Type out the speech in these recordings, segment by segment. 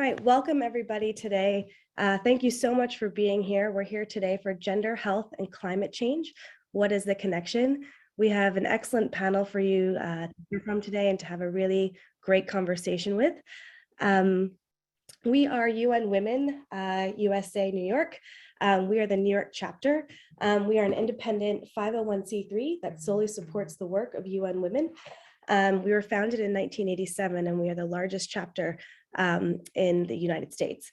right, welcome everybody today. Thank you so much for being here. We're here today for Gender, Health, and Climate Change. What is the connection? We have an excellent panel for you to hear from today and to have a really great conversation with. We are UN Women, USA, New York. We are the New York chapter. We are an independent 501c3 that solely supports the work of UN Women. We were founded in 1987, and we are the largest chapter in the United States.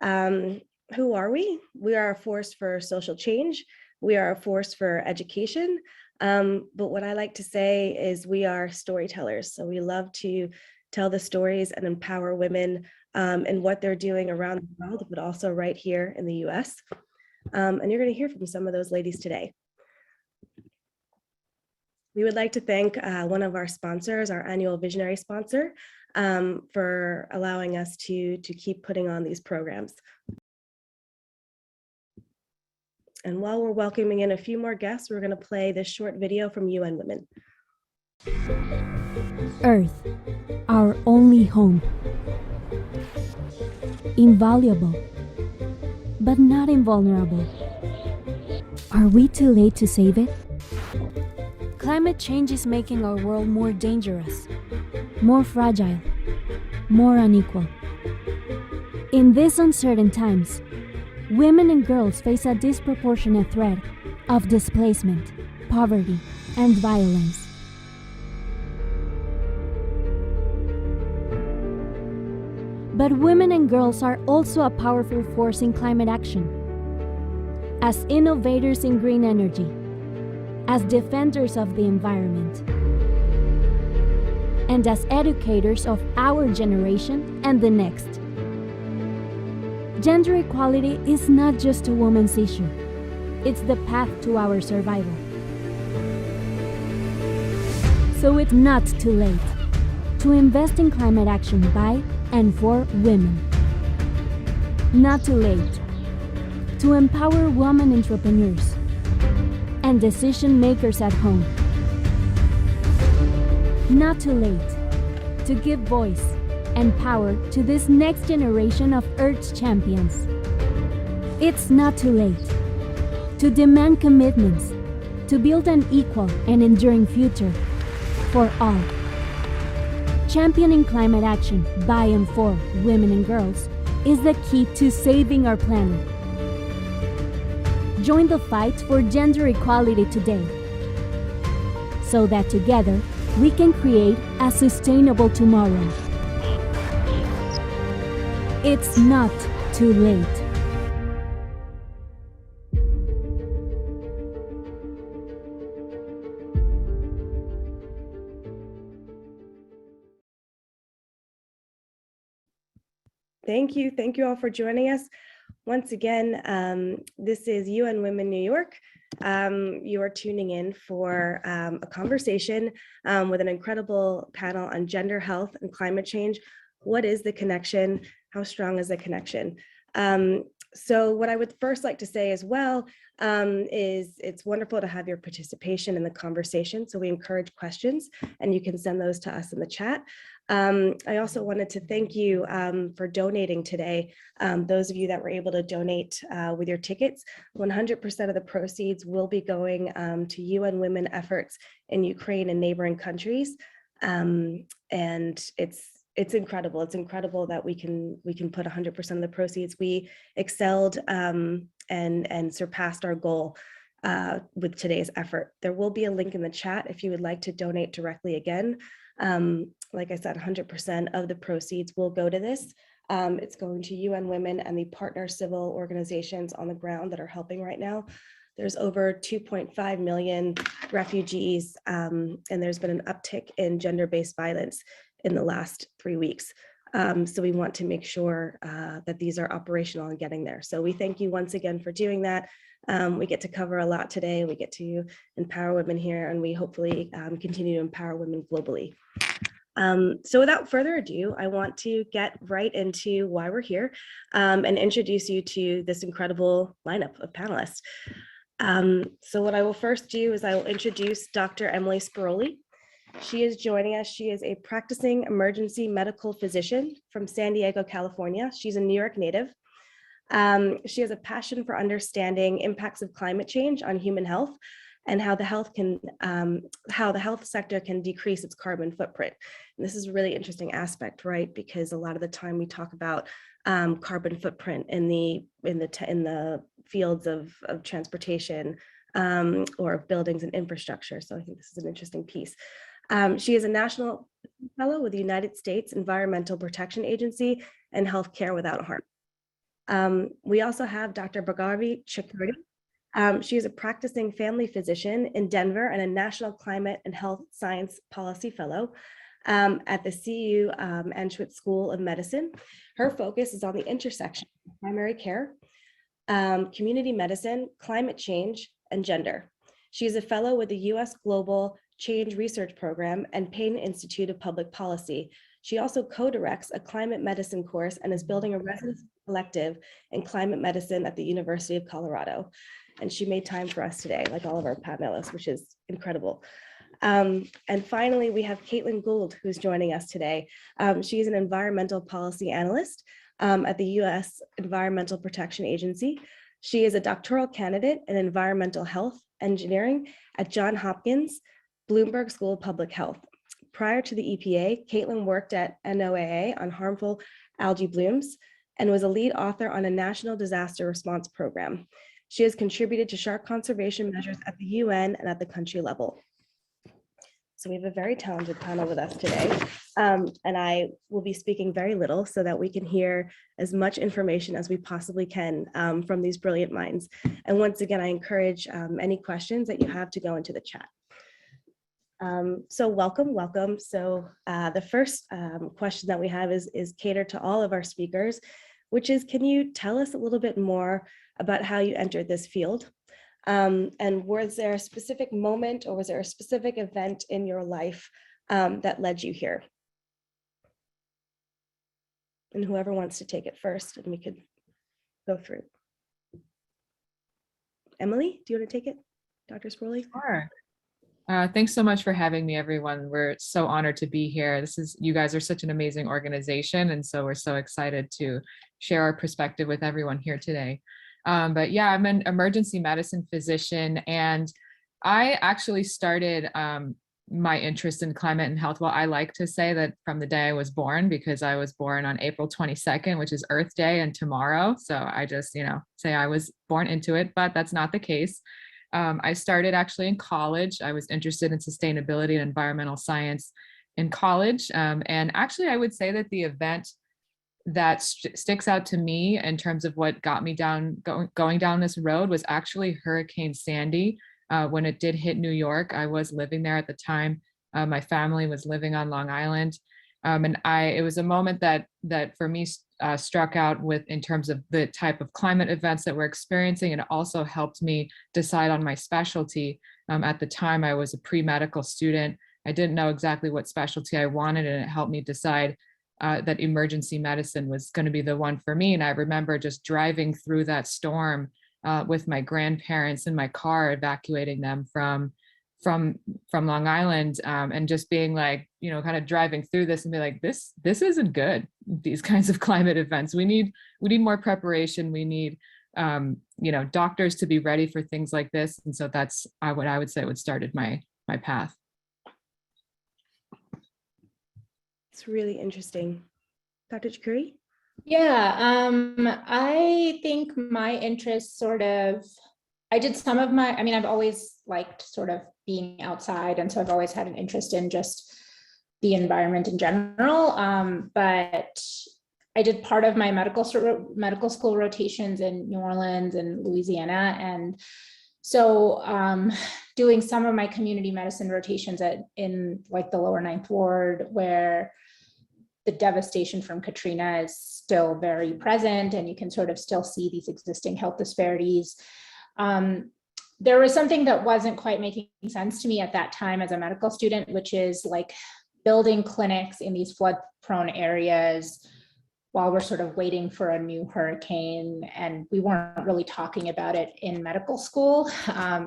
Who are we? We are a force for social change. We are a force for education. But what I like to say is we are storytellers. So we love to tell the stories and empower women and what they're doing around the world, but also right here in the US. And you're going to hear from some of those ladies today. We would like to thank one of our sponsors, our annual visionary sponsor, for allowing us to keep putting on these programs. And while we're welcoming in a few more guests, we're going to play this short video from UN Women. Earth, our only home. Invaluable, but not invulnerable. Are we too late to save it? Climate change is making our world more dangerous, more fragile, more unequal. In these uncertain times, women and girls face a disproportionate threat of displacement, poverty, and violence. But women and girls are also a powerful force in climate action. As innovators in green energy, as defenders of the environment, and as educators of our generation and the next. Gender equality is not just a woman's issue. It's the path to our survival. So it's not too late to invest in climate action by and for women. Not too late to empower women entrepreneurs and decision makers at home. Not too late to give voice and power to this next generation of Earth's champions. It's not too late to demand commitments to build an equal and enduring future for all. Championing climate action by and for women and girls is the key to saving our planet. Join the fight for gender equality today, so that together we can create a sustainable tomorrow. It's not too late. Thank you all for joining us. Once again, this is UN Women New York. You are tuning in for a conversation with an incredible panel on gender, health, and climate change. What is the connection? How strong is the connection? So what I would first like to say as well is it's wonderful to have your participation in the conversation. So we encourage questions, and you can send those to us in the chat. I also wanted to thank you for donating today. Those of you that were able to donate with your tickets, 100% of the proceeds will be going to UN Women efforts in Ukraine and neighboring countries. And it's incredible. It's incredible that we can put 100% of the proceeds. We excelled and surpassed our goal with today's effort. There will be a link in the chat if you would like to donate directly again. Like I said, 100% of the proceeds will go to this. It's going to UN Women and the partner civil organizations on the ground that are helping right now. There's over 2.5 million refugees, and there's been an uptick in gender-based violence in the last 3 weeks. So we want to make sure that these are operational and getting there. So we thank you once again for doing that. We get to cover a lot today. We get to empower women here, and we hopefully continue to empower women globally. So without further ado, I want to get right into why we're here and introduce you to this incredible lineup of panelists. So what I will first do is I will introduce Dr. Emily Sbiroli. She is joining us. She is a practicing emergency medical physician from San Diego, California. She's a New York native. She has a passion for understanding impacts of climate change on human health and how the health sector can decrease its carbon footprint. And this is a really interesting aspect, right? Because a lot of the time we talk about carbon footprint in the fields of transportation or of buildings and infrastructure. So I think this is an interesting piece. She is a national fellow with the United States Environmental Protection Agency and Healthcare Without Harm. We also have Dr. Bhar Chekuri. She is a practicing family physician in Denver and a National Climate and Health Science Policy Fellow at the CU Anschutz School of Medicine. Her focus is on the intersection of primary care, community medicine, climate change, and gender. She is a fellow with the U.S. Global Change Research Program and Payne Institute of Public Policy. She also co-directs a climate medicine course and is building a residency elective in climate medicine at the University of Colorado. And she made time for us today, like all of our panelists, which is incredible. And finally, we have Caitlin Gould, who's joining us today. She is an environmental policy analyst at the U.S. Environmental Protection Agency. She is a doctoral candidate in environmental health engineering at Johns Hopkins Bloomberg School of Public Health. Prior to the EPA, Caitlin worked at NOAA on harmful algae blooms and was a lead author on a national disaster response program. She has contributed to shark conservation measures at the UN and at the country level. So we have a very talented panel with us today. And I will be speaking very little so that we can hear as much information as we possibly can from these brilliant minds. And once again, I encourage any questions that you have to go into the chat. So welcome. So the first question that we have is catered to all of our speakers, which is, can you tell us a little bit more about how you entered this field? And was there a specific moment or was there a specific event in your life that led you here? And whoever wants to take it first, and we could go through. Emily, do you want to take it? Dr. Sbiroli? Sure. Thanks so much for having me, everyone. We're so honored to be here. You guys are such an amazing organization, and so we're so excited to share our perspective with everyone here today. But yeah, I'm an emergency medicine physician, and I actually started my interest in climate and health. Well, I like to say that from the day I was born, because I was born on April 22nd, which is Earth Day and tomorrow. So I just, say I was born into it, but that's not the case. I started actually in college. I was interested in sustainability and environmental science in college. And actually, I would say that the event that sticks out to me in terms of what got me going down this road was actually Hurricane Sandy. When it did hit New York, I was living there at the time. My family was living on Long Island. And it was a moment that for me struck out in terms of the type of climate events that we're experiencing. And it also helped me decide on my specialty. At the time, I was a pre-medical student. I didn't know exactly what specialty I wanted, and it helped me decide that emergency medicine was going to be the one for me. And I remember just driving through that storm with my grandparents in my car, evacuating them from Long Island, and just being like, kind of driving through this and be like, this isn't good. These kinds of climate events, we need more preparation. We need, doctors to be ready for things like this. And so that's what I would say what started my path. It's really interesting. Dr. Chekuri? Yeah, I think my interest I did some of I've always liked sort of being outside. And so I've always had an interest in just the environment in general. But I did part of my medical school rotations in New Orleans and Louisiana. And so doing some of my community medicine rotations in like the lower Ninth Ward, where the devastation from Katrina is still very present, and you can sort of still see these existing health disparities. There was something that wasn't quite making sense to me at that time as a medical student, which is like building clinics in these flood-prone areas while we're sort of waiting for a new hurricane. And we weren't really talking about it in medical school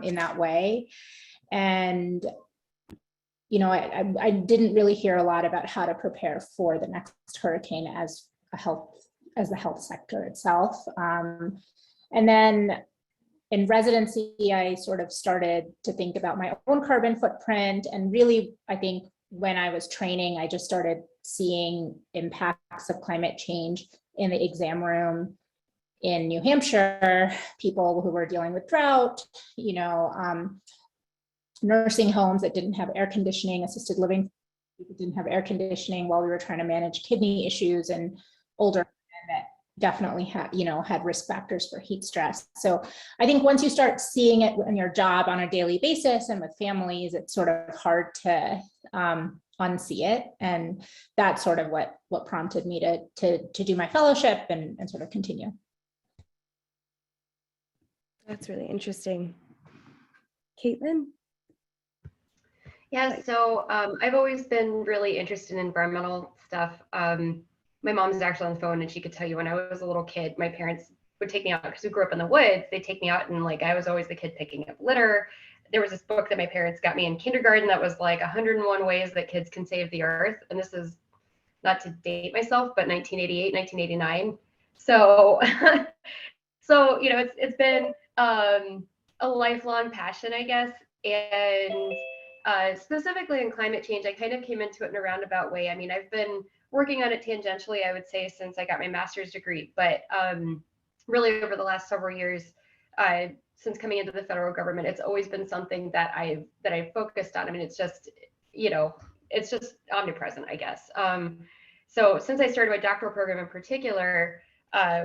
in that way. And I didn't really hear a lot about how to prepare for the next hurricane as the health sector itself. And then in residency, I sort of started to think about my own carbon footprint. And really, I think when I was training, I just started seeing impacts of climate change in the exam room in New Hampshire, people who were dealing with drought, nursing homes that didn't have air conditioning, assisted living people didn't have air conditioning while we were trying to manage kidney issues, and older men that definitely had risk factors for heat stress. So I think once you start seeing it in your job on a daily basis and with families, it's sort of hard to unsee it. And that's sort of what prompted me to do my fellowship and sort of continue. That's really interesting. Caitlin? Yeah, so I've always been really interested in environmental stuff. My mom's actually on the phone, and she could tell you when I was a little kid, my parents would take me out because we grew up in the woods. They'd take me out, and I was always the kid picking up litter. There was this book that my parents got me in kindergarten that was 101 ways that kids can save the earth. And this is not to date myself, but 1988, 1989. So, it's been a lifelong passion, I guess. And specifically in climate change, I kind of came into it in a roundabout way. I mean, I've been working on it tangentially, I would say, since I got my master's degree, but really over the last several years, since coming into the federal government, it's always been something that I've focused on. I mean, it's just omnipresent, I guess. So since I started my doctoral program in particular,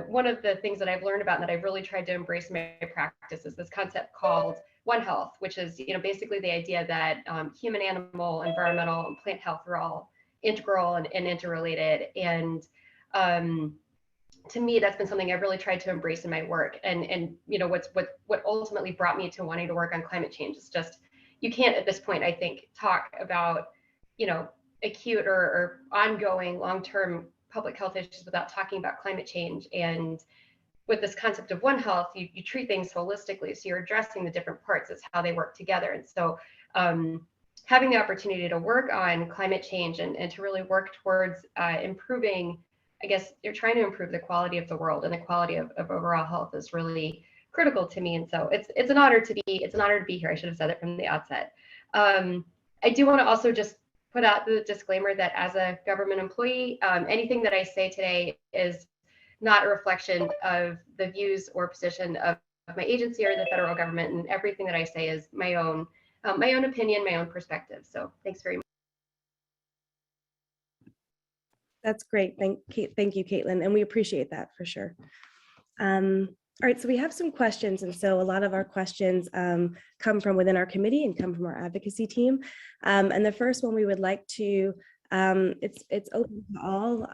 one of the things that I've learned about and that I've really tried to embrace in my practice is this concept called One Health, which is basically the idea that human, animal, environmental, and plant health are all integral and interrelated. And to me, that's been something I've really tried to embrace in my work. And what ultimately brought me to wanting to work on climate change is just, you can't at this point, I think, talk about acute or ongoing long-term public health issues without talking about climate change. And with this concept of One Health, you treat things holistically. So you're addressing the different parts. It's how they work together. And so having the opportunity to work on climate change and to really work towards improving, I guess you're trying to improve the quality of the world and the quality of overall health is really critical to me. And so it's an honor to be here. I should have said it from the outset. I do want to also just put out the disclaimer that as a government employee, anything that I say today is not a reflection of the views or position of my agency or the federal government, and everything that I say is my own opinion, my own perspective. So thanks very much. That's great. Thank you, Caitlin. And we appreciate that for sure. All right, so we have some questions. And so a lot of our questions come from within our committee and come from our advocacy team. And the first one we would like to, it's open to all,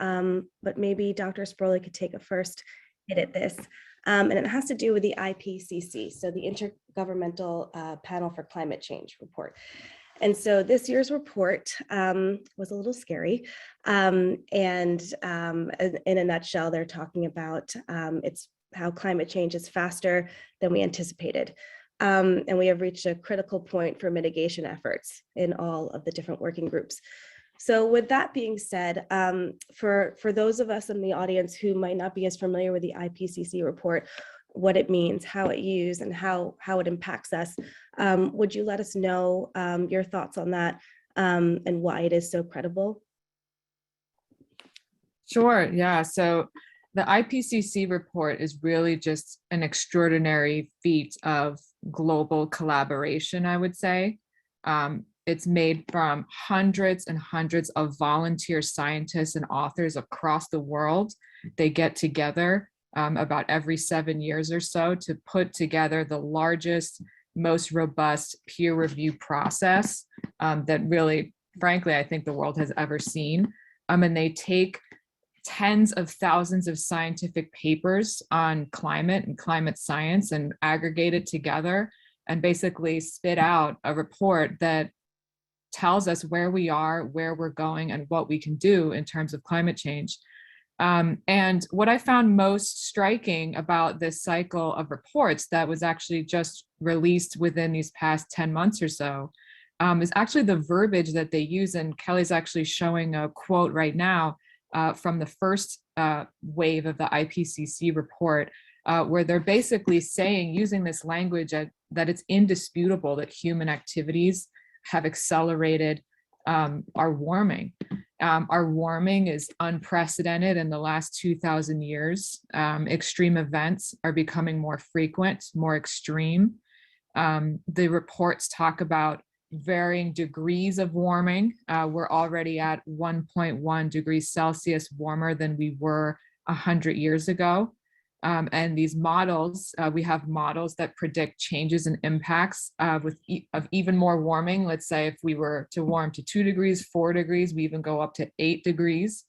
but maybe Dr. Sbiroli could take a first hit at this. And it has to do with the IPCC, so the Intergovernmental Panel for Climate Change report. And so this year's report was a little scary. And in a nutshell, they're talking about how climate change is faster than we anticipated. And we have reached a critical point for mitigation efforts in all of the different working groups. So with that being said, for those of us in the audience who might not be as familiar with the IPCC report, what it means, how it used, and how it impacts us, would you let us know your thoughts on that and why it is so credible? Sure, yeah. So the IPCC report is really just an extraordinary feat of global collaboration, I would say. It's made from hundreds and hundreds of volunteer scientists and authors across the world. They get together about every 7 years or so to put together the largest, most robust peer review process that really, frankly, I think the world has ever seen. And they take tens of thousands of scientific papers on climate and climate science and aggregate it together and basically spit out a report that tells us where we are, where we're going, and what we can do in terms of climate change. And what I found most striking about this cycle of reports that was actually just released within these past 10 months or so is actually the verbiage that they use. And Kelly's actually showing a quote right now from the first wave of the IPCC report, where they're basically saying, using this language, that it's indisputable that human activities have accelerated our warming. Our warming is unprecedented in the last 2,000 years. Extreme events are becoming more frequent, more extreme. The reports talk about varying degrees of warming. We're already at 1.1 degrees Celsius warmer than we were 100 years ago. And these models, we have models that predict changes and impacts of even more warming. Let's say if we were to warm to 2 degrees, 4 degrees, we even go up to 8 degrees.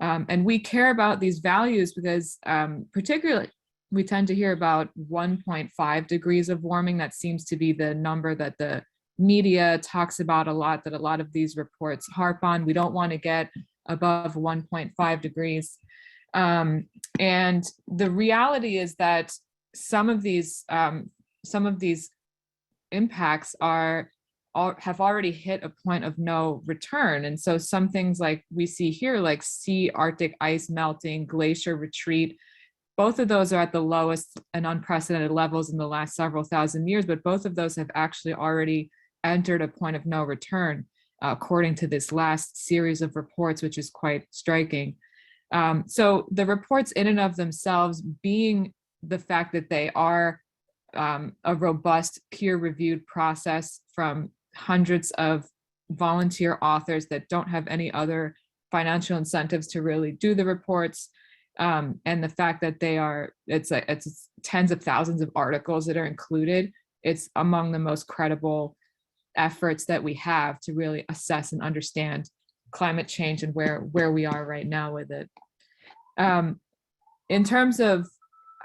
And we care about these values because particularly we tend to hear about 1.5 degrees of warming. That seems to be the number that the media talks about a lot, that a lot of these reports harp on. We don't want to get above 1.5 degrees. And the reality is that some of these impacts have already hit a point of no return. And so some things like we see here, like sea Arctic ice melting, glacier retreat, both of those are at the lowest and unprecedented levels in the last several thousand years, but both of those have actually already entered a point of no return, according to this last series of reports, which is quite striking. So the reports in and of themselves, being the fact that they are a robust peer-reviewed process from hundreds of volunteer authors that don't have any other financial incentives to really do the reports, and the fact that it's tens of thousands of articles that are included, it's among the most credible efforts that we have to really assess and understand climate change and where we are right now with it. In terms of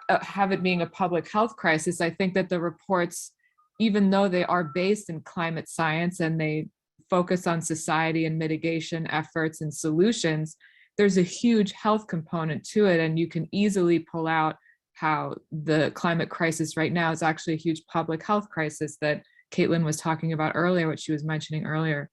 have it being a public health crisis, I think that the reports, even though they are based in climate science and they focus on society and mitigation efforts and solutions, there's a huge health component to it. And you can easily pull out how the climate crisis right now is actually a huge public health crisis that Caitlin was talking about earlier, what she was mentioning earlier.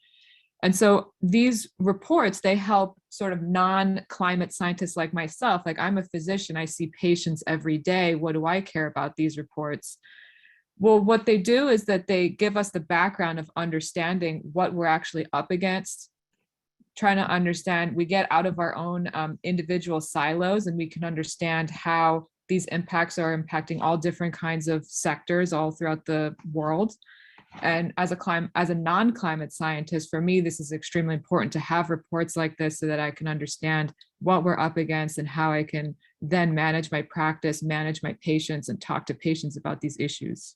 And so these reports, they help sort of non-climate scientists like myself. Like, I'm a physician, I see patients every day. What do I care about these reports? Well, what they do is that they give us the background of understanding what we're actually up against, trying to understand, we get out of our own individual silos, and we can understand how these impacts are impacting all different kinds of sectors all throughout the world. And as a non-climate scientist, for me, this is extremely important to have reports like this so that I can understand what we're up against and how I can then manage my practice, manage my patients, and talk to patients about these issues.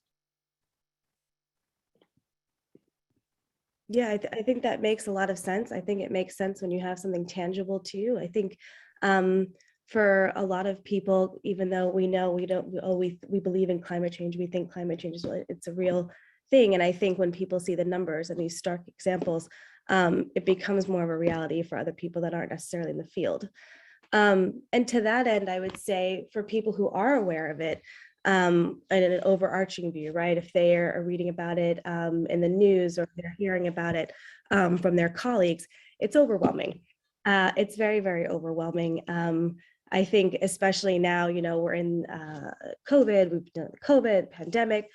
Yeah, I think that makes a lot of sense. I think it makes sense when you have something tangible too. I think for a lot of people, even though we know we believe in climate change, we think climate change it's a real thing. And I think when people see the numbers and these stark examples, it becomes more of a reality for other people that aren't necessarily in the field. And to that end, I would say for people who are aware of it, in an overarching view, right? If they are reading about it in the news, or they're hearing about it from their colleagues, it's overwhelming. It's very, very overwhelming. I think especially now, we're in COVID, we've done the COVID pandemic,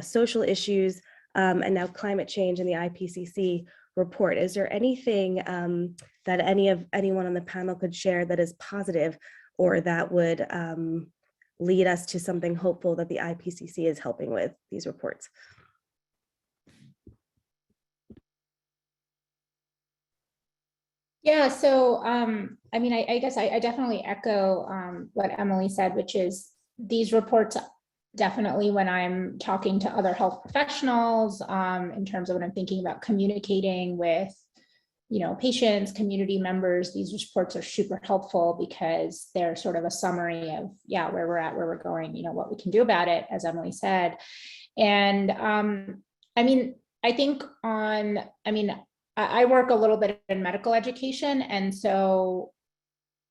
social issues, and now climate change and the IPCC report. Is there anything that anyone on the panel could share that is positive, or that would lead us to something hopeful that the IPCC is helping with these reports? Yeah, so I mean, I guess I definitely echo what Emily said, which is these reports definitely, when I'm talking to other health professionals, in terms of when I'm thinking about communicating with, patients, community members, these reports are super helpful because they're sort of a summary of, where we're at, where we're going, what we can do about it, as Emily said. And I mean, I think I work a little bit in medical education, and so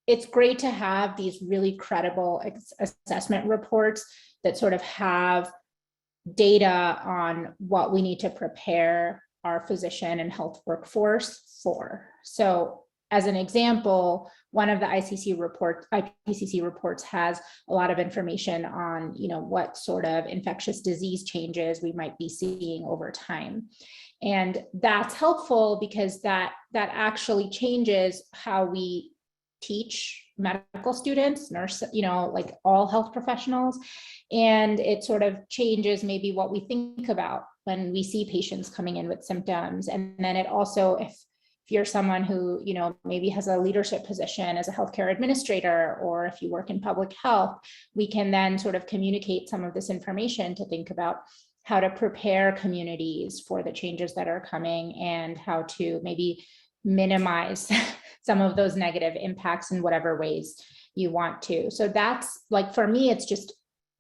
it's great to have these really credible assessment reports that sort of have data on what we need to prepare our physician and health workforce for. So as an example, one of the IPCC reports has a lot of information on, what sort of infectious disease changes we might be seeing over time. And that's helpful because that actually changes how we teach medical students, nurse, like all health professionals. And it sort of changes maybe what we think about when we see patients coming in with symptoms. And then it also, if you're someone who, maybe has a leadership position as a healthcare administrator, or if you work in public health, we can then sort of communicate some of this information to think about how to prepare communities for the changes that are coming and how to maybe minimize some of those negative impacts in whatever ways you want to. So that's like, for me, it's just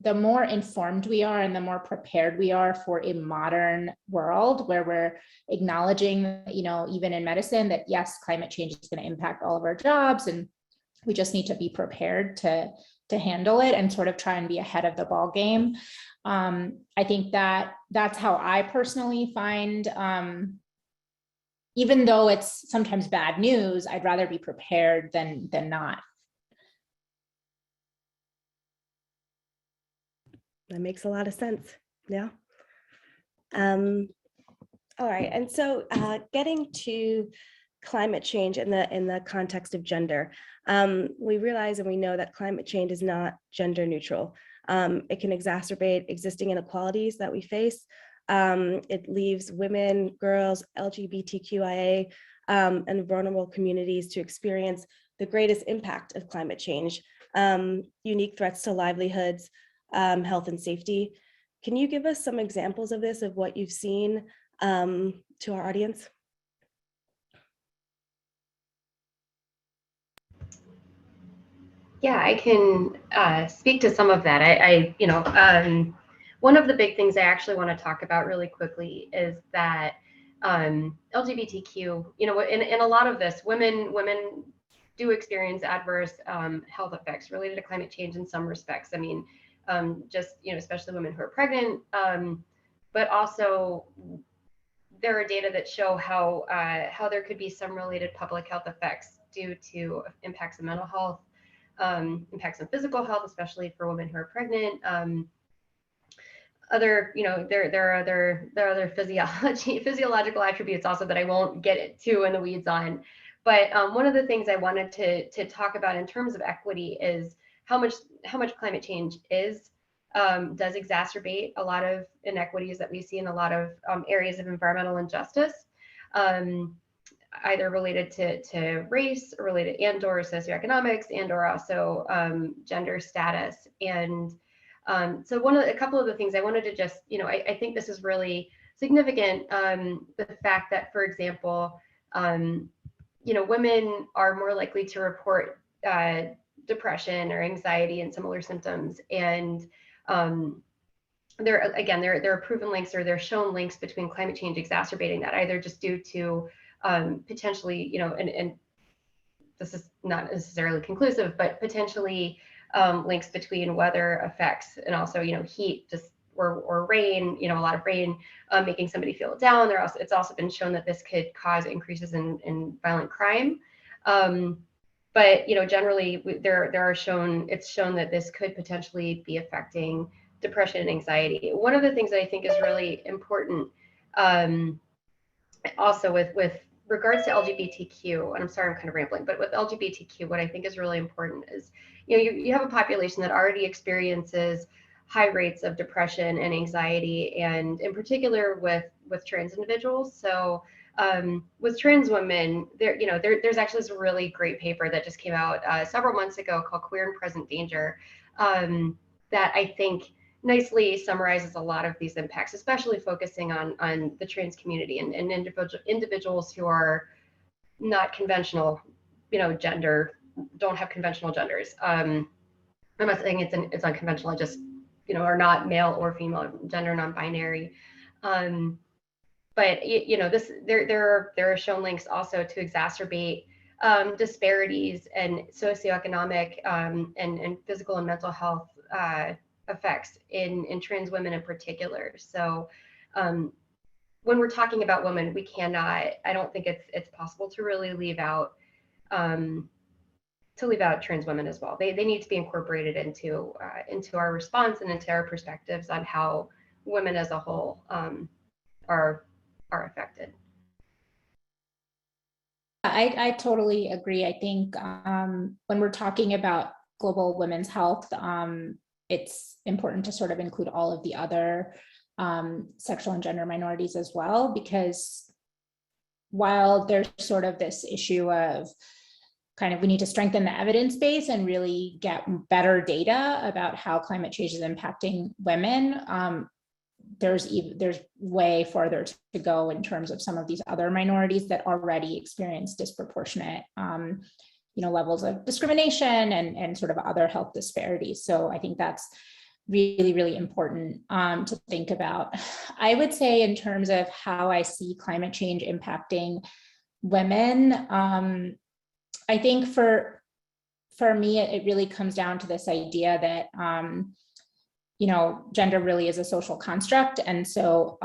the more informed we are and the more prepared we are for a modern world where we're acknowledging, even in medicine, that yes, climate change is going to impact all of our jobs, and we just need to be prepared to handle it and sort of try and be ahead of the ball game. I think that's how I personally find, even though it's sometimes bad news, I'd rather be prepared than not. That makes a lot of sense. Yeah. All right. And so getting to climate change in the context of gender, we realize and we know that climate change is not gender neutral. It can exacerbate existing inequalities that we face. It leaves women, girls, LGBTQIA, and vulnerable communities to experience the greatest impact of climate change, unique threats to livelihoods, health and safety. Can you give us some examples of this, of what you've seen, to our audience? Yeah, I can speak to some of that. One of the big things I actually want to talk about really quickly is that LGBTQ, in a lot of this, women do experience adverse health effects related to climate change in some respects. I mean, especially women who are pregnant, but also there are data that show how there could be some related public health effects due to impacts on mental health, impacts on physical health, especially for women who are pregnant. There are other physiological attributes also that I won't get too in the weeds on. But one of the things I wanted to talk about in terms of equity is how much climate change does exacerbate a lot of inequities that we see in a lot of areas of environmental injustice, either related to race, or related and/or socioeconomics, and/or also gender status. And so a couple of the things I wanted to just, I think this is really significant. The fact that, for example, women are more likely to report depression or anxiety and similar symptoms. And there are proven links, or they're shown links between climate change exacerbating that, either just due to potentially, and this is not necessarily conclusive, but potentially links between weather effects and also, heat, just or rain, a lot of rain, making somebody feel down. It's also been shown that this could cause increases in violent crime. But generally, it's shown that this could potentially be affecting depression and anxiety. One of the things that I think is really important, also with regards to LGBTQ, and I'm sorry, I'm kind of rambling, but with LGBTQ, what I think is really important is, you have a population that already experiences high rates of depression and anxiety, and in particular with trans individuals. So with trans women, there's actually this really great paper that just came out several months ago called Queer and Present Danger, that I think nicely summarizes a lot of these impacts, especially focusing on the trans community and individuals who are not conventional, gender, don't have conventional genders. I'm not saying it's unconventional, just, are not male or female, gender non-binary. But there are shown links also to exacerbate disparities and socioeconomic and physical and mental health effects in trans women in particular. So when we're talking about women, we cannot, I don't think it's possible to really leave out trans women as well. They need to be incorporated into our response and into our perspectives on how women as a whole are affected. I totally agree. I think when we're talking about global women's health, it's important to sort of include all of the other sexual and gender minorities as well, because while there's sort of this issue of kind of we need to strengthen the evidence base and really get better data about how climate change is impacting women, there's way farther to go in terms of some of these other minorities that already experience disproportionate levels of discrimination and sort of other health disparities. So I think that's really, really important to think about. I would say in terms of how I see climate change impacting women, I think for me, it really comes down to this idea that gender really is a social construct. And so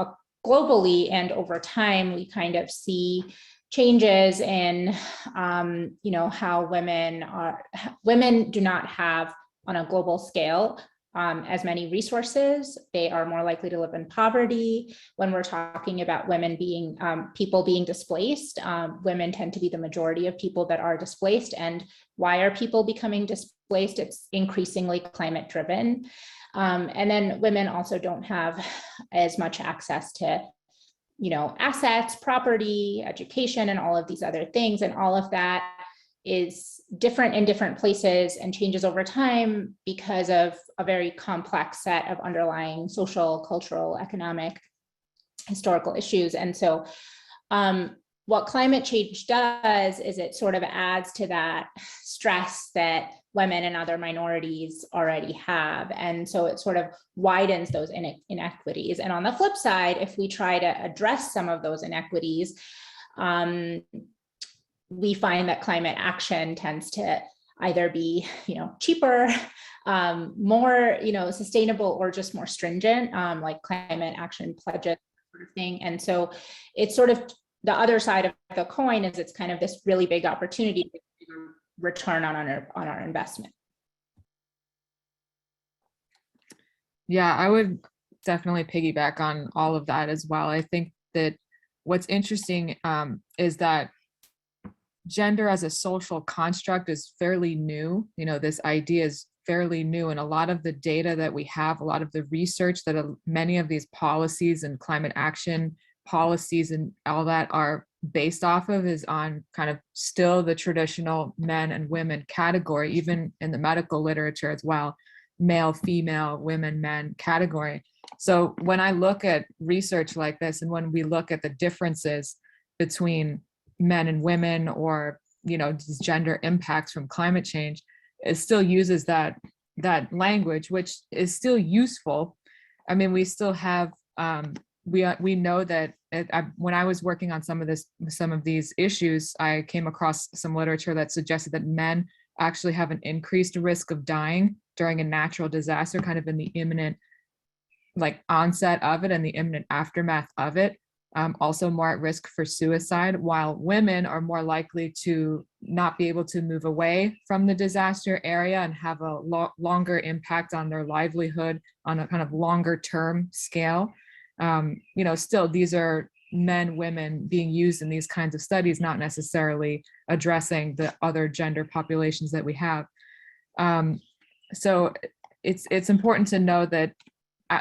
globally and over time, we kind of see changes in, how women do not have on a global scale as many resources. They are more likely to live in poverty. When we're talking about women being people being displaced, women tend to be the majority of people that are displaced. And why are people becoming displaced? It's increasingly climate driven. And then women also don't have as much access to, assets, property, education, and all of these other things. And all of that is different in different places and changes over time because of a very complex set of underlying social, cultural, economic, historical issues. And so what climate change does is it sort of adds to that stress that women and other minorities already have. And so it sort of widens those inequities. And on the flip side, if we try to address some of those inequities, we find that climate action tends to either be, cheaper, more, sustainable, or just more stringent, like climate action pledges sort of thing. And so it's sort of the other side of the coin is it's kind of this really big opportunity to return on our investment. Yeah, I would definitely piggyback on all of that as well. I think that what's interesting is that gender as a social construct is fairly new. This idea is fairly new, and a lot of the data that we have, a lot of the research that many of these policies and climate action policies and all that are based off of is on kind of still the traditional men and women category, even in the medical literature as well, male, female, women, men category. So when I look at research like this, and when we look at the differences between men and women, or these gender impacts from climate change, it still uses that language, which is still useful. I mean, we still have we know that when I was working on some of these issues, I came across some literature that suggested that men actually have an increased risk of dying during a natural disaster, kind of in the imminent onset of it and the imminent aftermath of it. Also more at risk for suicide, while women are more likely to not be able to move away from the disaster area and have a longer impact on their livelihood on a kind of longer term scale. Still, these are men, women being used in these kinds of studies, not necessarily addressing the other gender populations that we have. So it's important to know that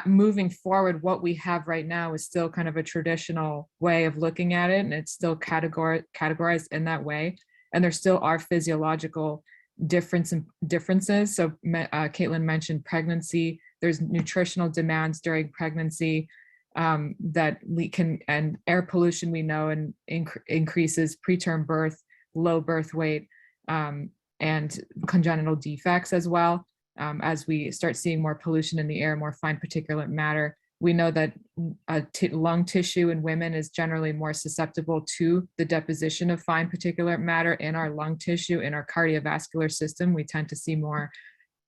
moving forward, what we have right now is still kind of a traditional way of looking at it, and it's still categorized in that way. And there still are physiological differences. So Caitlin mentioned pregnancy. There's nutritional demands during pregnancy that and air pollution we know and increases preterm birth, low birth weight, and congenital defects as well. As we start seeing more pollution in the air, more fine particulate matter, we know that lung tissue in women is generally more susceptible to the deposition of fine particulate matter in our lung tissue, in our cardiovascular system. We tend to see more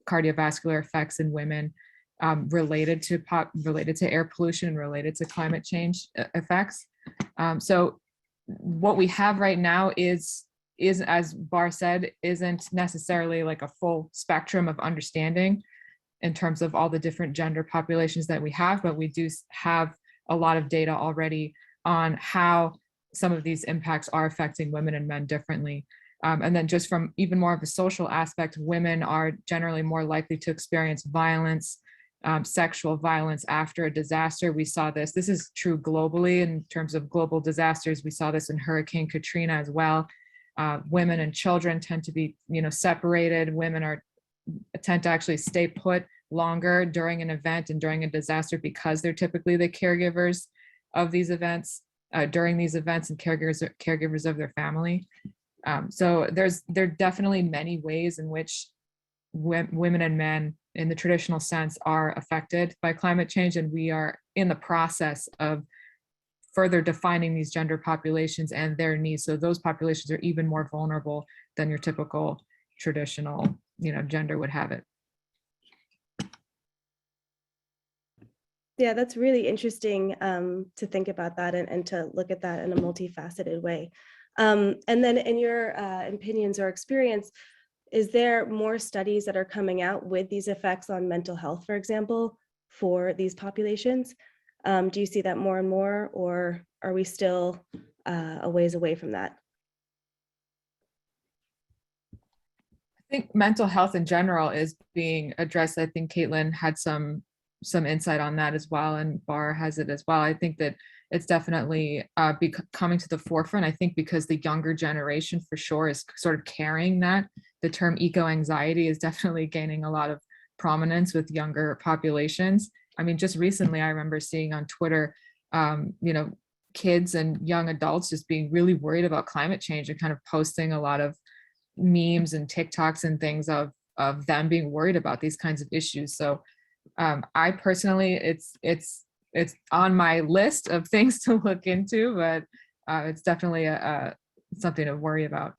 cardiovascular effects in women. related to air pollution, related to climate change effects. So what we have right now is, as Bhar said, isn't necessarily like a full spectrum of understanding in terms of all the different gender populations that we have, but we do have a lot of data already on how some of these impacts are affecting women and men differently. And then just from even more of a social aspect, women are generally more likely to experience violence, sexual violence after a disaster. We saw this. This is true globally in terms of global disasters. We saw this in Hurricane Katrina as well. Women and children tend to be, separated. Women tend to actually stay put longer during an event and during a disaster because they're typically the caregivers of these events, during these events, and caregivers of their family. So there are definitely many ways in which women and men in the traditional sense are affected by climate change, and we are in the process of further defining these gender populations and their needs. So those populations are even more vulnerable than your typical traditional, gender would have it. Yeah, that's really interesting to think about that and to look at that in a multifaceted way. And then in your opinions or experience, is there more studies that are coming out with these effects on mental health, for example, for these populations? Do you see that more and more, or are we still a ways away from that? I think mental health in general is being addressed. I think Caitlin had some insight on that as well, and Bhar has it as well. I think that it's definitely coming to the forefront. I think because the younger generation for sure is sort of carrying that. The term eco-anxiety is definitely gaining a lot of prominence with younger populations. I mean, just recently I remember seeing on Twitter, kids and young adults just being really worried about climate change and kind of posting a lot of memes and TikToks and things of them being worried about these kinds of issues. So I personally, it's on my list of things to look into, but it's definitely something to worry about.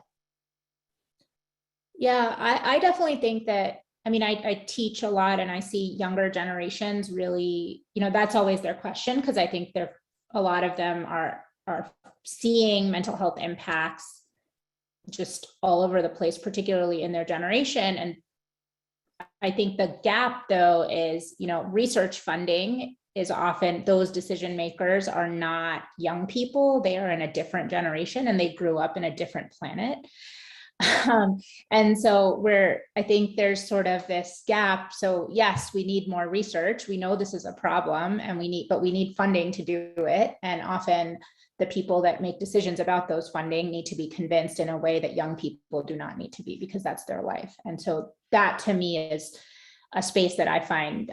Yeah, I definitely think that, I teach a lot and I see younger generations really, that's always their question, because I think a lot of them are seeing mental health impacts just all over the place, particularly in their generation. And I think the gap though is, research funding is often, those decision makers are not young people. They are in a different generation and they grew up in a different planet. And so I think there's sort of this gap. So yes, we need more research. We know this is a problem and we need funding to do it. And often the people that make decisions about those funding need to be convinced in a way that young people do not need to be, because that's their life. And so that to me is a space that I find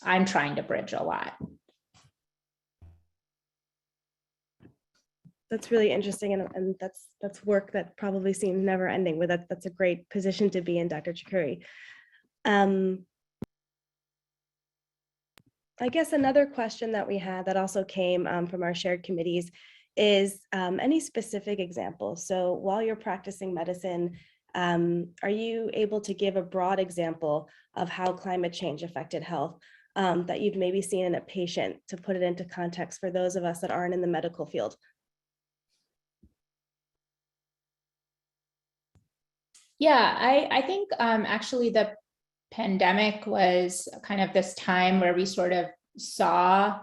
I'm trying to bridge a lot. That's really interesting, and that's work that probably seems never ending. But that's a great position to be in, Dr. Chekuri. I guess another question that we had that also came from our shared committees is any specific examples. So while you're practicing medicine, are you able to give a broad example of how climate change affected health that you've maybe seen in a patient, to put it into context for those of us that aren't in the medical field? Yeah, I think actually the pandemic was kind of this time where we sort of saw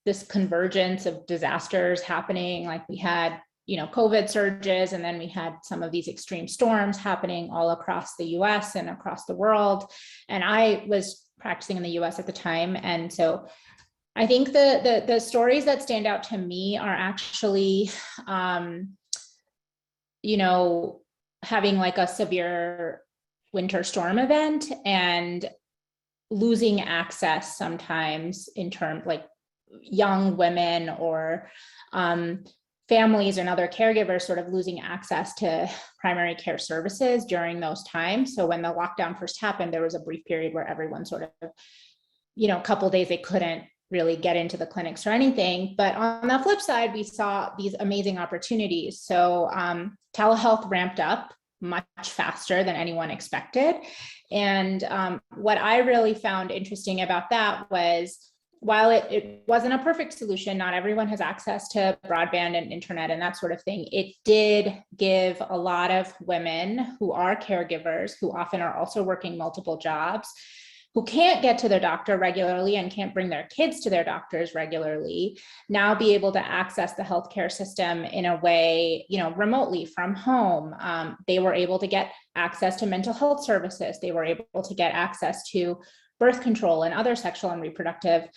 this convergence of disasters happening. Like we had, COVID surges, and then we had some of these extreme storms happening all across the US and across the world. And I was practicing in the US at the time. And so I think the stories that stand out to me are actually, having like a severe winter storm event and losing access sometimes in terms like young women or families and other caregivers sort of losing access to primary care services during those times. So when the lockdown first happened, there was a brief period where everyone sort of, a couple of days they couldn't really get into the clinics or anything. But on the flip side, we saw these amazing opportunities. So telehealth ramped up much faster than anyone expected. And what I really found interesting about that was, while it wasn't a perfect solution, not everyone has access to broadband and internet and that sort of thing, it did give a lot of women who are caregivers, who often are also working multiple jobs, who can't get to their doctor regularly and can't bring their kids to their doctors regularly, now be able to access the healthcare system in a way, remotely from home. They were able to get access to mental health services. They were able to get access to birth control and other sexual and reproductive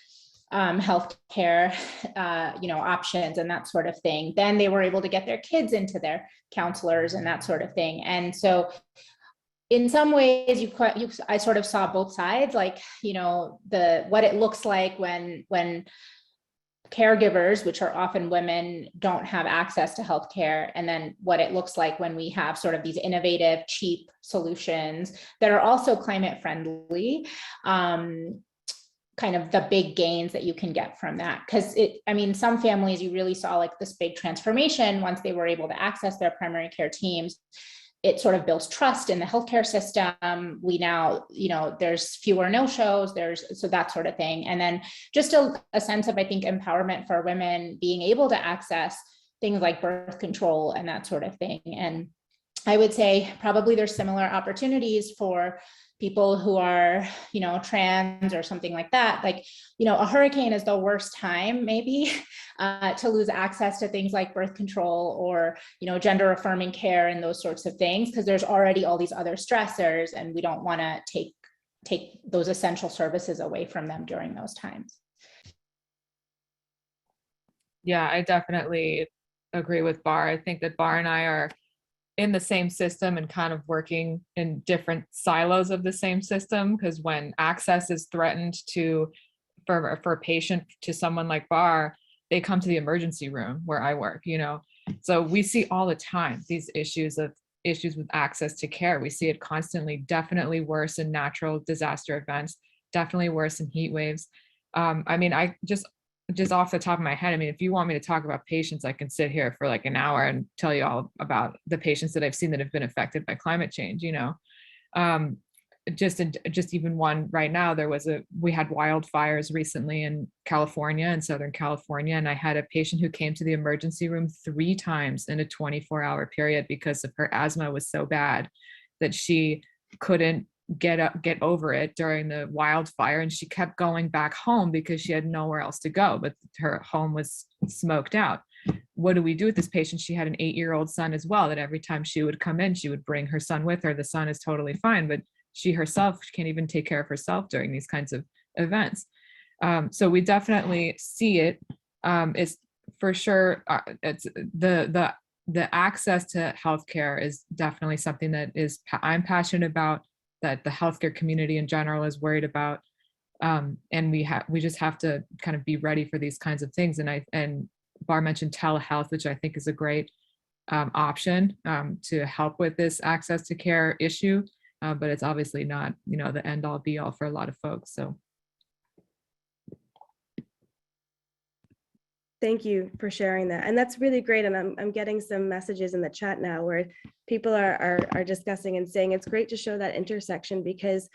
healthcare, options and that sort of thing. Then they were able to get their kids into their counselors and that sort of thing. And so in some ways, I sort of saw both sides, like, what it looks like when caregivers, which are often women, don't have access to healthcare, and then what it looks like when we have sort of these innovative, cheap solutions that are also climate friendly. Kind of the big gains that you can get from that. Because some families, you really saw like this big transformation once they were able to access their primary care teams. It sort of builds trust in the healthcare system. We now, there's fewer no-shows, so that sort of thing. And then just a sense of, I think, empowerment for women being able to access things like birth control and that sort of thing. And I would say probably there's similar opportunities for people who are, trans or something like that. Like, a hurricane is the worst time maybe to lose access to things like birth control or, gender affirming care and those sorts of things, because there's already all these other stressors and we don't want to take those essential services away from them during those times. Yeah, I definitely agree with Bhar. I think that Bhar and I are in the same system and kind of working in different silos of the same system, because when access is threatened for a patient to someone like Bhar, they come to the emergency room where I work, so we see all the time these issues with access to care. We see it constantly, definitely worse in natural disaster events, definitely worse in heat waves. I just off the top of my head, if you want me to talk about patients, I can sit here for like an hour and tell you all about the patients that I've seen that have been affected by climate change. Just even one right now, we had wildfires recently in California, in Southern California, and I had a patient who came to the emergency room 3 times in a 24-hour period because of her asthma was so bad that she couldn't get over it during the wildfire, and she kept going back home because she had nowhere else to go, but her home was smoked out. What do we do with this patient? She had an 8-year-old son as well, that every time she would come in, she would bring her son with her. The son is totally fine, but she herself can't even take care of herself during these kinds of events. So we definitely see it. It's for sure, it's the access to healthcare is definitely something that I'm passionate about, that the healthcare community in general is worried about. And we just have to kind of be ready for these kinds of things. And Bhar mentioned telehealth, which I think is a great option to help with this access to care issue. But it's obviously not, the end all be all for a lot of folks. So. Thank you for sharing that. And that's really great. And I'm getting some messages in the chat now where people are discussing and saying it's great to show that intersection, because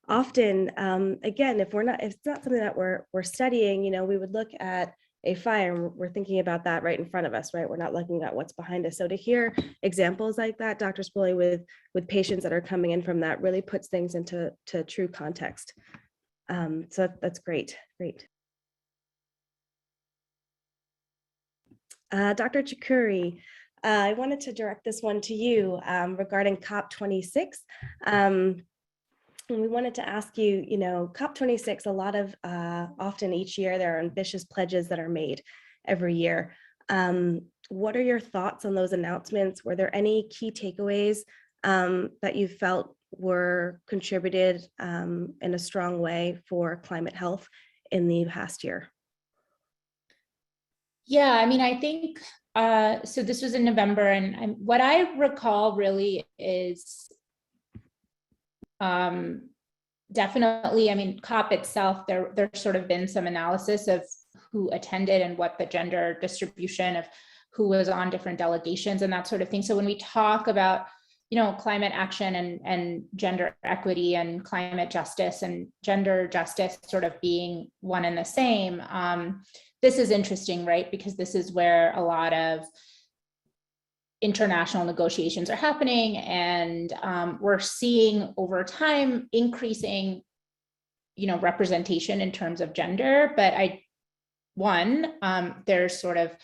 often, again, if it's not something that we're studying, we would look at a fire and we're thinking about that right in front of us, right? We're not looking at what's behind us. So to hear examples like that, Dr. Sbiroli, with patients that are coming in from that, really puts things into true context. So that's great. Dr. Chekuri, I wanted to direct this one to you regarding COP26. And we wanted to ask you, COP26, a lot of, often each year, there are ambitious pledges that are made every year. What are your thoughts on those announcements? Were there any key takeaways that you felt were contributed in a strong way for climate health in the past year? Yeah, I think, so this was in November, and what I recall really is definitely, COP itself, there's sort of been some analysis of who attended and what the gender distribution of who was on different delegations and that sort of thing. So when we talk about climate action and gender equity and climate justice and gender justice sort of being one and the same. This is interesting, right? Because this is where a lot of international negotiations are happening, and we're seeing over time increasing, representation in terms of gender. But there's sort of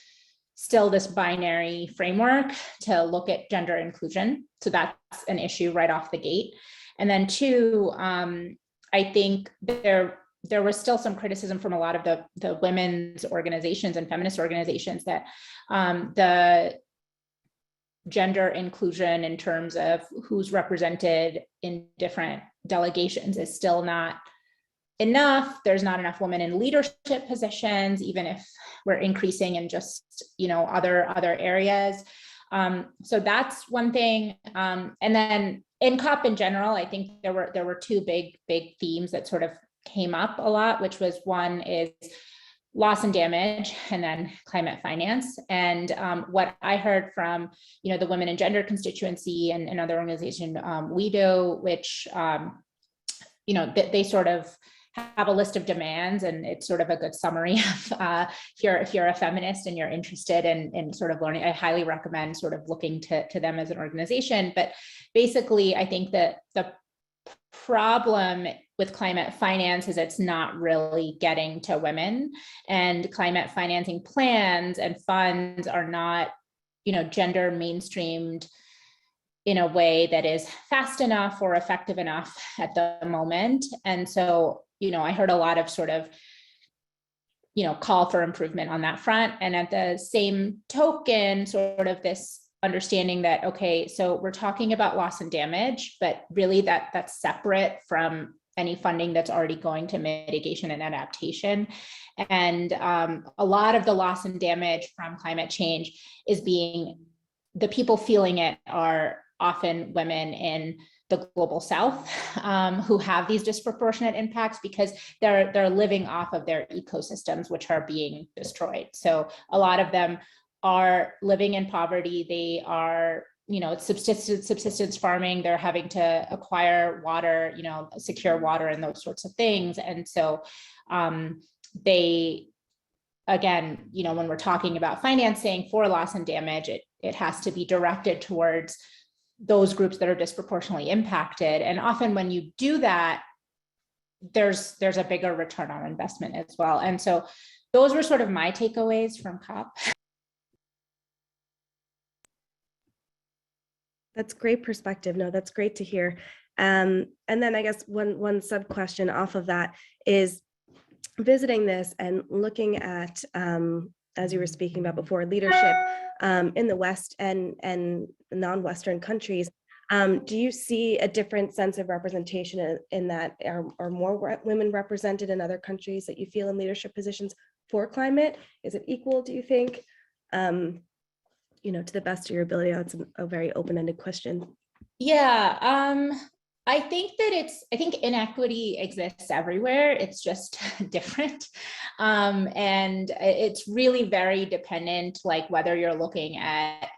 still this binary framework to look at gender inclusion. So that's an issue right off the gate. And then two, I think there was still some criticism from a lot of the women's organizations and feminist organizations that the gender inclusion in terms of who's represented in different delegations is still not enough. There's not enough women in leadership positions, even if we're increasing in just, other areas. So that's one thing. And then in COP in general, I think there were two big themes that sort of came up a lot, which was one is loss and damage, and then climate finance. And what I heard from, the Women and Gender constituency and another organization, WeDo, which, they sort of have a list of demands, and it's sort of a good summary of if you're a feminist and you're interested in sort of learning, I highly recommend sort of looking to them as an organization. But basically, I think that the problem with climate finance is it's not really getting to women, and climate financing plans and funds are not, gender mainstreamed in a way that is fast enough or effective enough at the moment. And so, I heard a lot of sort of, call for improvement on that front. And at the same token, sort of this understanding that, okay, so we're talking about loss and damage, but really that's separate from any funding that's already going to mitigation and adaptation. And a lot of the loss and damage from climate change is the people feeling it are often women in the global South, who have these disproportionate impacts because they're living off of their ecosystems, which are being destroyed. So a lot of them are living in poverty. They are, it's subsistence farming. They're having to acquire water, secure water and those sorts of things. And so they, again, when we're talking about financing for loss and damage, it has to be directed towards those groups that are disproportionately impacted. And often when you do that, there's a bigger return on investment as well. And so those were sort of my takeaways from COP. That's great perspective. No, that's great to hear. And then I guess one sub question off of that is visiting this and looking at, as you were speaking about before, leadership in the West and non-Western countries. Do you see a different sense of representation in that? Are more women represented in other countries that you feel in leadership positions for climate? Is it equal, do you think? To the best of your ability? That's a very open-ended question. Yeah, I think inequity exists everywhere. It's just different. And it's really very dependent, like whether you're looking at,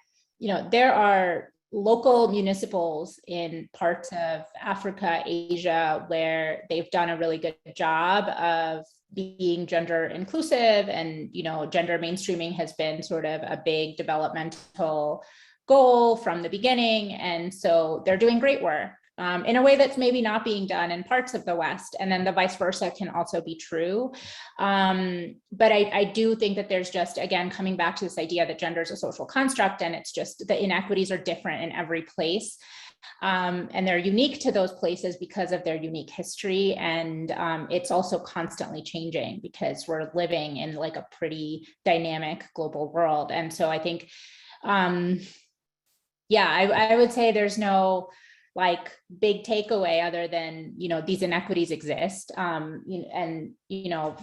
there are local municipals in parts of Africa, Asia, where they've done a really good job of being gender inclusive, and, gender mainstreaming has been sort of a big developmental goal from the beginning. And so they're doing great work. In a way that's maybe not being done in parts of the West, and then the vice versa can also be true. But I do think that there's just, again, coming back to this idea that gender is a social construct, and it's just the inequities are different in every place. And they're unique to those places because of their unique history. And it's also constantly changing because we're living in like a pretty dynamic global world. And so I think, I would say there's no like big takeaway other than, these inequities exist. And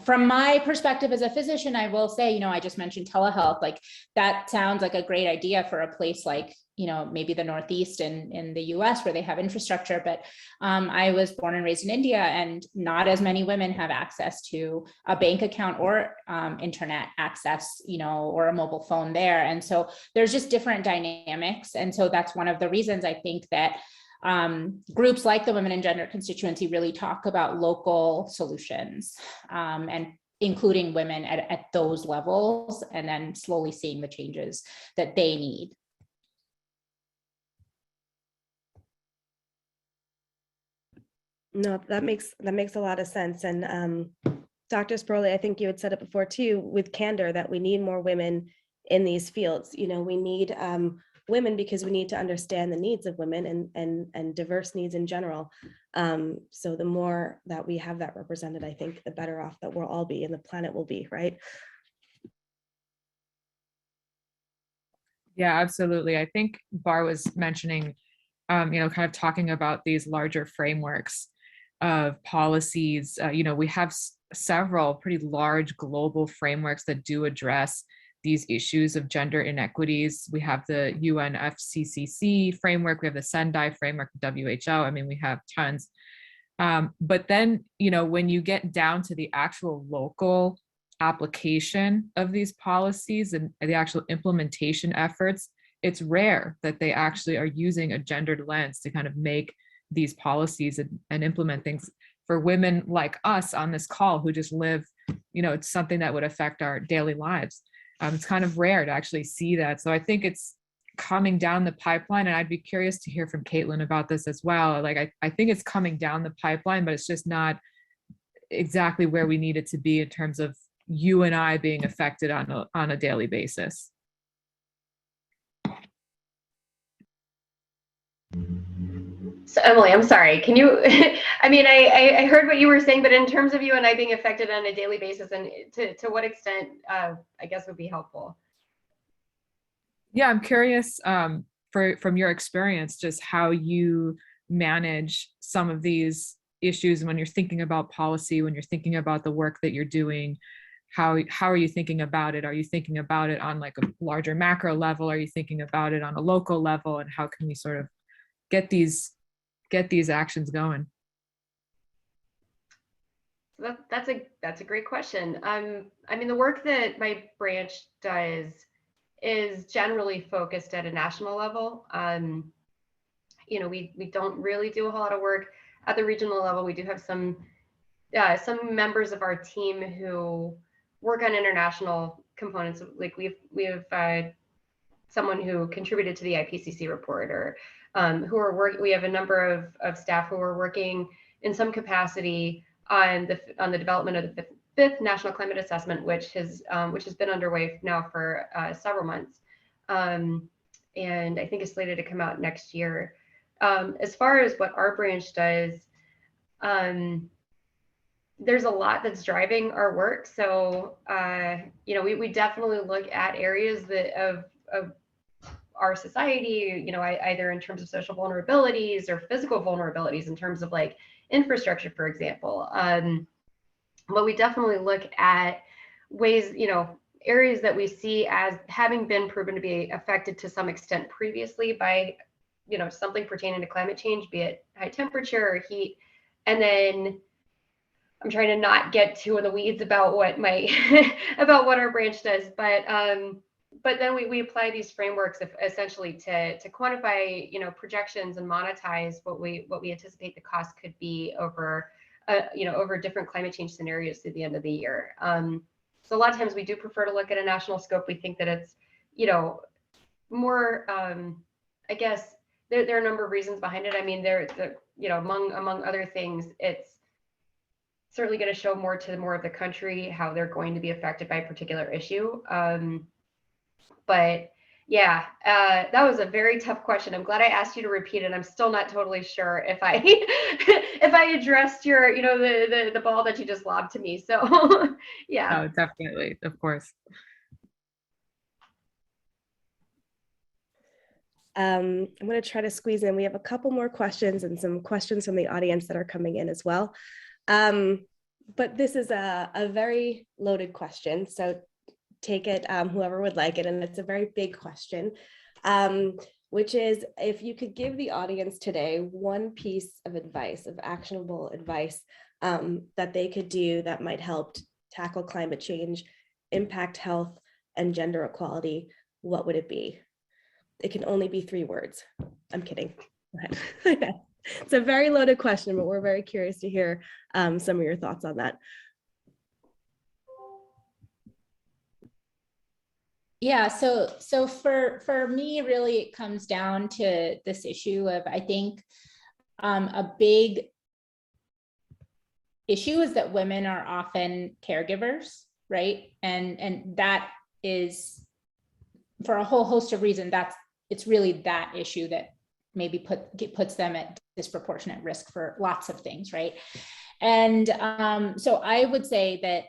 from my perspective as a physician, I will say, I just mentioned telehealth, like that sounds like a great idea for a place like maybe the Northeast in the US where they have infrastructure, but I was born and raised in India, and not as many women have access to a bank account or internet access, or a mobile phone there. And so there's just different dynamics. And so that's one of the reasons I think that groups like the Women and Gender Constituency really talk about local solutions, and including women at those levels, and then slowly seeing the changes that they need. No, that makes a lot of sense. And Dr. Sbiroli, I think you had said it before too, with candor, that we need more women in these fields. We need women because we need to understand the needs of women and diverse needs in general. So the more that we have that represented, I think the better off that we'll all be and the planet will be, right? Yeah, absolutely. I think Bhar was mentioning, kind of talking about these larger frameworks of policies. We have several pretty large global frameworks that do address these issues of gender inequities. We have the UNFCCC framework, we have the Sendai framework, WHO. I mean, we have tons. But then, when you get down to the actual local application of these policies and the actual implementation efforts, it's rare that they actually are using a gendered lens to kind of make these policies and implement things. For women like us on this call who just live, it's something that would affect our daily lives. It's kind of rare to actually see that. So I think it's coming down the pipeline, and I'd be curious to hear from Caitlin about this as well. Like, I think it's coming down the pipeline, but it's just not exactly where we need it to be in terms of you and I being affected on a daily basis. So Emily, I'm sorry. Can you, I mean, I heard what you were saying, but in terms of you and I being affected on a daily basis, and to what extent, I guess would be helpful. Yeah, I'm curious from your experience, just how you manage some of these issues when you're thinking about policy, when you're thinking about the work that you're doing. How are you thinking about it? Are you thinking about it on like a larger macro level? Are you thinking about it on a local level? And how can we sort of get these actions going? That's a great question. I mean, the work that my branch does is generally focused at a national level. We don't really do a whole lot of work at the regional level. We do have some members of our team who work on international components. Like we have someone who contributed to the IPCC report, or we have a number of staff who are working in some capacity on the development of the fifth National Climate Assessment, which has been underway now for several months, and I think is slated to come out next year. As far as what our branch does, there's a lot that's driving our work. So we definitely look at areas of our society, either in terms of social vulnerabilities or physical vulnerabilities in terms of like infrastructure, for example. But we definitely look at ways, areas that we see as having been proven to be affected to some extent previously by, something pertaining to climate change, be it high temperature or heat. And then I'm trying to not get too in the weeds about what about what our branch does, but then we apply these frameworks essentially to quantify, projections and monetize what we anticipate the cost could be over different climate change scenarios through the end of the year. So a lot of times we do prefer to look at a national scope. We think that it's, more, I guess there are a number of reasons behind it. I mean, among other things, it's certainly going to show more of the country how they're going to be affected by a particular issue. But yeah, that was a very tough question. I'm glad I asked you to repeat it. I'm still not totally sure if I if I addressed your, the ball that you just lobbed to me. So yeah. Oh, definitely, of course. I'm going to try to squeeze in. We have a couple more questions and some questions from the audience that are coming in as well. But this is a very loaded question, so take it whoever would like it, and it's a very big question. which is if you could give the audience today one piece of advice, of actionable advice that they could do that might help tackle climate change, impact health, and gender equality, what would it be? It can only be 3 words. I'm kidding. Go ahead. It's a very loaded question, but we're very curious to hear some of your thoughts on that. Yeah, so for me, really, it comes down to this issue of, I think a big issue is that women are often caregivers, right? And that is, for a whole host of reasons, it's really that issue that maybe puts them at disproportionate risk for lots of things, right? And so I would say that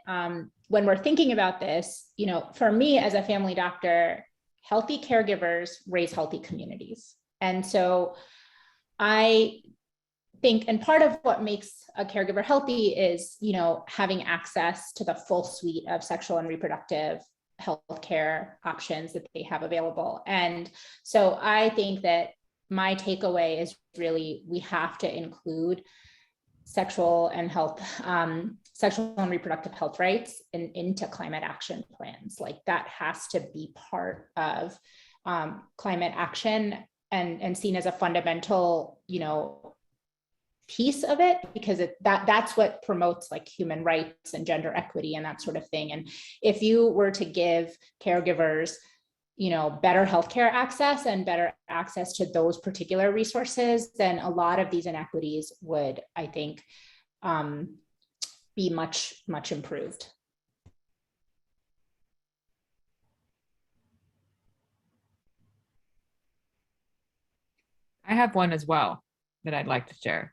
when we're thinking about this, for me as a family doctor, healthy caregivers raise healthy communities. And so I think, and part of what makes a caregiver healthy is, having access to the full suite of sexual and reproductive healthcare options that they have available. And so I think that my takeaway is really, we have to include sexual and reproductive health rights into climate action plans. Like, that has to be part of climate action and seen as a fundamental, piece of it, because that's what promotes like human rights and gender equity and that sort of thing. And if you were to give caregivers better healthcare access and better access to those particular resources, then a lot of these inequities would, I think, be much, much improved. I have one as well that I'd like to share.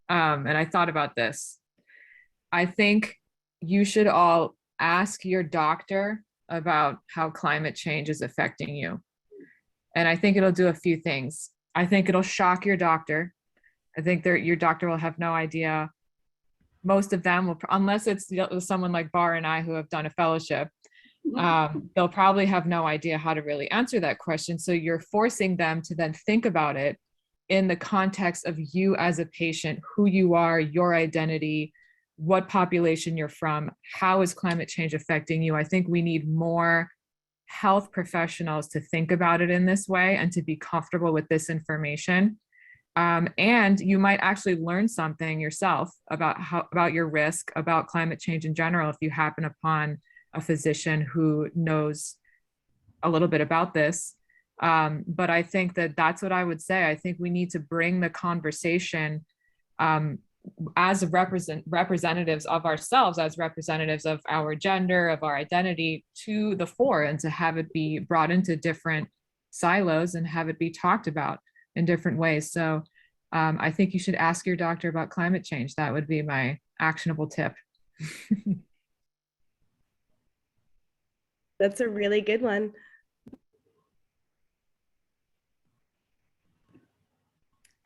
And I thought about this. I think you should all ask your doctor about how climate change is affecting you. And I think it'll do a few things. I think it'll shock your doctor. I think your doctor will have no idea. Most of them will, unless it's someone like Bhar and I who have done a fellowship, they'll probably have no idea how to really answer that question. So you're forcing them to then think about it in the context of you as a patient, who you are, your identity, what population you're from, how is climate change affecting you. I think we need more health professionals to think about it in this way and to be comfortable with this information. And you might actually learn something yourself about your risk, about climate change in general, if you happen upon a physician who knows a little bit about this. But I think that's what I would say. I think we need to bring the conversation as representatives of ourselves, as representatives of our gender, of our identity, to the fore, and to have it be brought into different silos and have it be talked about in different ways. So I think you should ask your doctor about climate change. That would be my actionable tip. That's a really good one.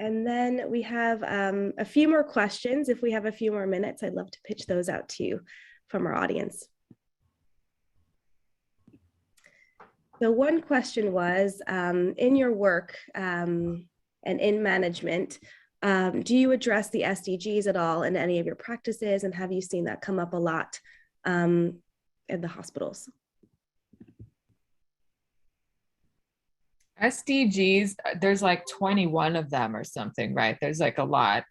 And then we have a few more questions. If we have a few more minutes, I'd love to pitch those out to you from our audience. So one question was, in your work and in management, do you address the SDGs at all in any of your practices? And have you seen that come up a lot in the hospitals? SDGs, there's like 21 of them or something, right? There's like a lot.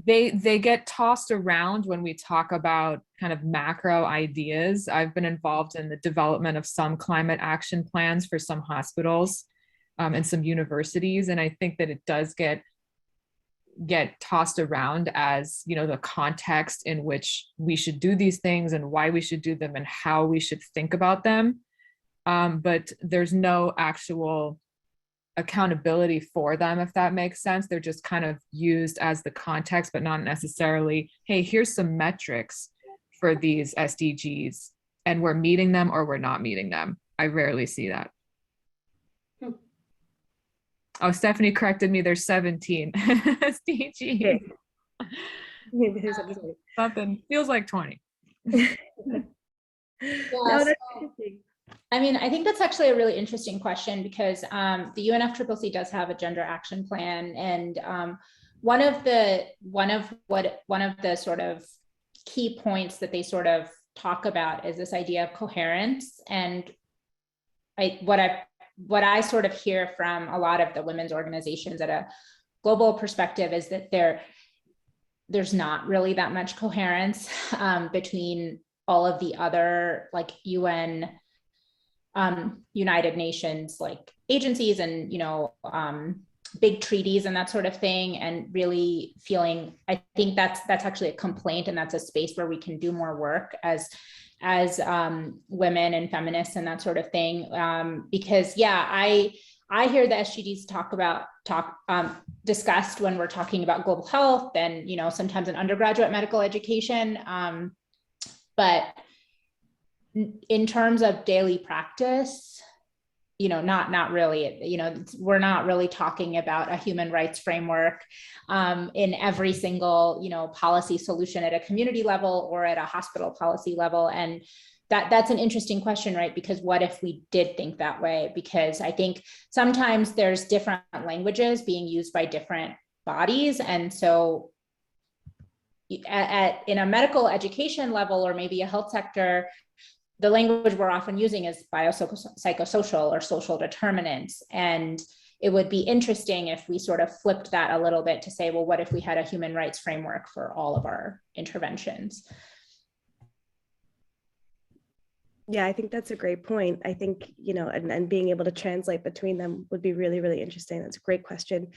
They get tossed around when we talk about kind of macro ideas. I've been involved in the development of some climate action plans for some hospitals and some universities. And I think that it does get tossed around as, the context in which we should do these things and why we should do them and how we should think about them. But there's no actual accountability for them, if that makes sense. They're just kind of used as the context, but not necessarily, hey, here's some metrics for these SDGs and we're meeting them or we're not meeting them. I rarely see that. Oh, Stephanie corrected me. There's 17 SDGs. Something feels like 20. No, that's interesting. I mean, I think that's actually a really interesting question because the UNFCCC does have a gender action plan, and one of the sort of key points that they sort of talk about is this idea of coherence. And what I sort of hear from a lot of the women's organizations at a global perspective is that there's not really that much coherence between all of the other like UN, United Nations like agencies and, you know, big treaties and that sort of thing, and really feeling, I think that's actually a complaint, and that's a space where we can do more work as women and feminists and that sort of thing. Because yeah, I hear the SGDs discussed when we're talking about global health and, you know, sometimes in undergraduate medical education. But in terms of daily practice, you know, not really, you know, we're not really talking about a human rights framework in every single, you know, policy solution at a community level or at a hospital policy level. And that's an interesting question, right? Because what if we did think that way? Because I think sometimes there's different languages being used by different bodies. And so in a medical education level, or maybe a health sector, the language we're often using is biopsychosocial or social determinants. And it would be interesting if we sort of flipped that a little bit to say, well, what if we had a human rights framework for all of our interventions? Yeah, I think that's a great point. I think, you know, and being able to translate between them would be really, really interesting. That's a great question.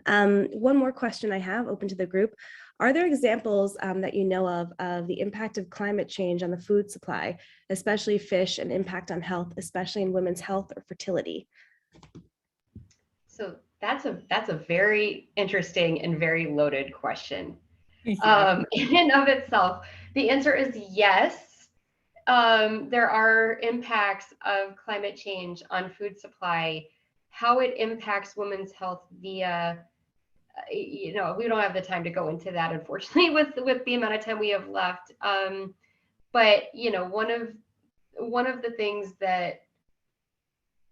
One more question I have open to the group. Are there examples that you know of the impact of climate change on the food supply, especially fish, and impact on health, especially in women's health or fertility? So that's a very interesting and very loaded question. In and of itself, the answer is yes. There are impacts of climate change on food supply. How it impacts women's health via, you know, we don't have the time to go into that, unfortunately, with the amount of time we have left. But you know, one of the things that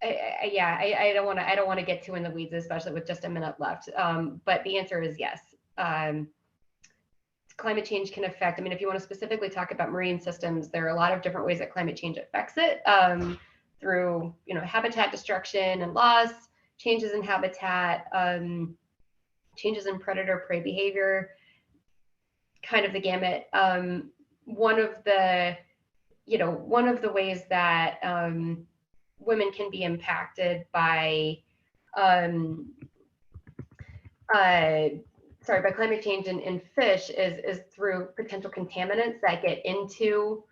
I don't want to get too in the weeds, especially with just a minute left. But the answer is yes. Climate change can affect, I mean, if you want to specifically talk about marine systems, there are a lot of different ways that climate change affects it, through, you know, habitat destruction and loss, changes in habitat, changes in predator-prey behavior, kind of the gamut. One of the ways that women can be impacted by climate change in fish is through potential contaminants that get into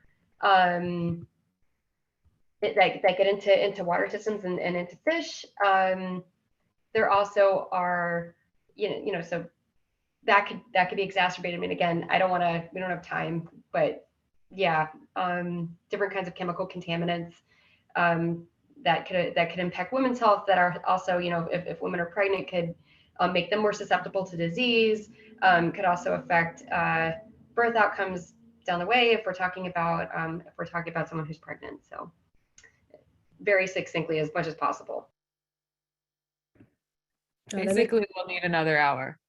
into water systems and into fish. There also are, so that could be exacerbated. I mean, again, we don't have time, but yeah, different kinds of chemical contaminants that could impact women's health, that are also, if women are pregnant, could make them more susceptible to disease, could also affect birth outcomes down the way if we're talking about someone who's pregnant. So very succinctly, as much as possible. Basically, we'll need another hour.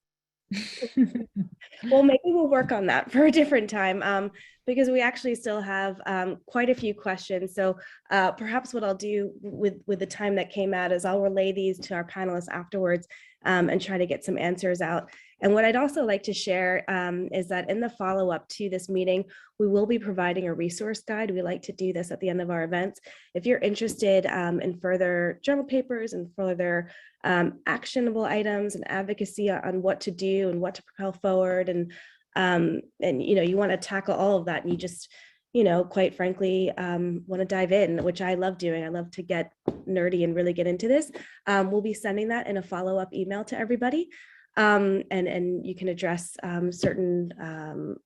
Well, maybe we'll work on that for a different time, because we actually still have quite a few questions. So perhaps what I'll do with the time that came out is I'll relay these to our panelists afterwards and try to get some answers out. And what I'd also like to share is that in the follow-up to this meeting, we will be providing a resource guide. We like to do this at the end of our events. If you're interested in further journal papers and further actionable items and advocacy on what to do and what to propel forward, and you want to tackle all of that, and you just, quite frankly, want to dive in, which I love doing. I love to get nerdy and really get into this. We'll be sending that in a follow-up email to everybody. And you can address certain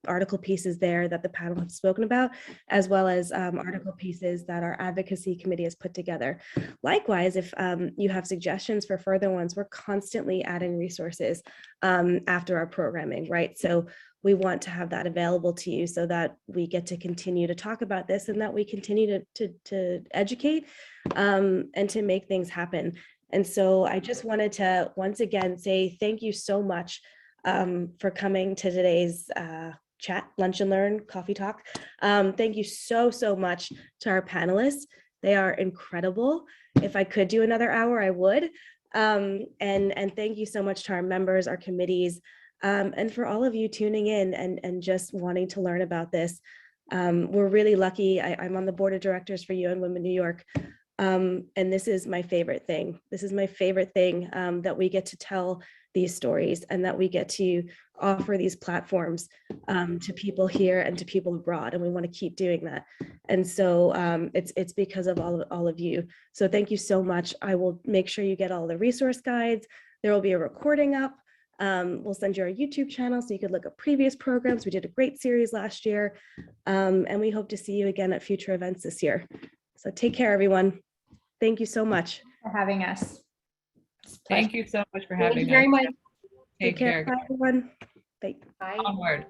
article pieces there that the panel have spoken about, as well as article pieces that our advocacy committee has put together. Likewise, if you have suggestions for further ones, we're constantly adding resources after our programming, right? So we want to have that available to you so that we get to continue to talk about this and that we continue to educate and to make things happen. And so I just wanted to once again say thank you so much for coming to today's chat, lunch and learn, coffee talk. Thank you so much to our panelists. They are incredible. If I could do another hour, I would. And thank you so much to our members, our committees, and for all of you tuning in and just wanting to learn about this. We're really lucky. I'm on the board of directors for UN Women New York. And this is my favorite thing. This is my favorite thing, that we get to tell these stories and that we get to offer these platforms to people here and to people abroad. And we want to keep doing that. And so it's because of all of you. So thank you so much. I will make sure you get all the resource guides. There will be a recording up. We'll send you our YouTube channel so you could look at previous programs. We did a great series last year. And we hope to see you again at future events this year. So take care, everyone. Thank you so much for having us. Thank you so much for Thank having you very us. much. Take care. Bye, everyone. Bye. Bye. Onward.